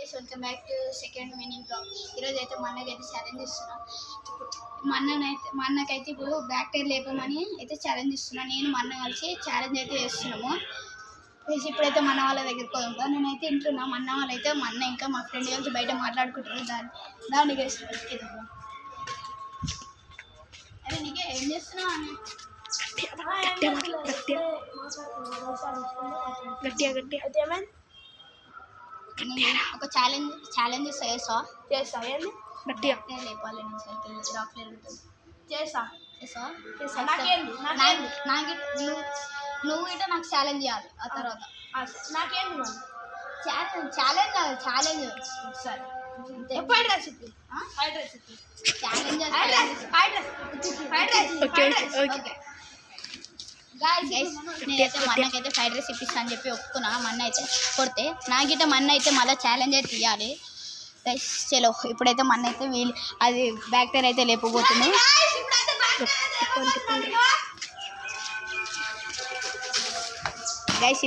Guys welcome back to second mini blog. ఈరోజు అయితే మా అన్నకైతే ఛాలెంజ్ ఇస్తున్నా. మా అన్నకైతే ఇప్పుడు బ్యాక్ టైర్ లేపమని అయితే ఛాలెంజ్ ఇస్తున్నా. నేను మా అన్న కలిసి ఛాలెంజ్ అయితే చేస్తున్నాము. ఇప్పుడైతే మన వాళ్ళ దగ్గరికి పోదాం. నేనైతే ఇంటున్నా, మా అన్న వాళ్ళైతే మా అన్న ఇంకా మా ఫ్రెండ్ కలిసి బయట మాట్లాడుకుంటారు. దాన్ని గైస్ అరే నీకే ఏం చేస్తున్నావు అన్న? ఒక ఛాలెంజ్ చేస్తా ఏంది గట్టిగా లేపాలి చేస్తా నువ్వు ఇట నాకు ఛాలెంజ్ చేయాలి. ఆ తర్వాత నాకేంది ఛాలెంజ్ కాదు, ఛాలెంజ్ సరే ఫ్రైడ్ రైస్ నేనైతే మా అన్నకైతే ఫ్రైడ్ రైస్ ఇప్పిస్తా అని చెప్పి ఒప్పుకున్నా. మా అన్న అయితే కొడితే నాకిట మా అన్న అయితే మళ్ళీ ఛాలెంజ్ అయితే ఇవ్వాలి. చలో ఇప్పుడైతే మా అన్న అయితే అది బ్యాక్ టైర్ అయితే లేపబోతుంది. గైస్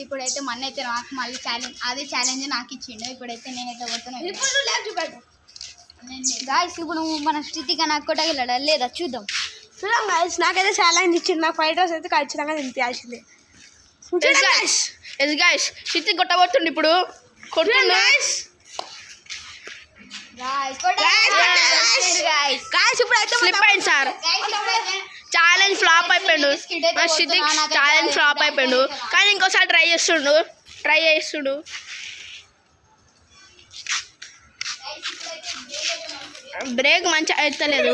ఇప్పుడైతే మా అన్న అయితే నాకు మళ్ళీ ఛాలెంజ్ నాకు ఇచ్చిండు. ఇప్పుడైతే నేనైతే కొడుతున్నాను. గాయస్ ఇప్పుడు మన స్థితిగా నాకు కొట్టగలడా లేదా చూద్దాం. గాయస్ నాకైతే ఛాలెంజ్ ఇచ్చింది. నాకు ఫ్రైడ్ రైస్ అయితే ఖచ్చితంగా తినిపించాల్సిందే. గాయస్ స్థితి కొట్టబోతుండు ఇప్పుడు. కొట్టుండు స్లిప్ అయింది సార్. ఛాలెంజ్ ఫ్లాప్ అయిపోయాడు. స్థితి ఛాలెంజ్ ఫ్లాప్ అయిపోయాడు. కానీ ఇంకోసారి ట్రై చేస్తుండు. బ్రేక్ మంచిగా ఎత్తలేదు.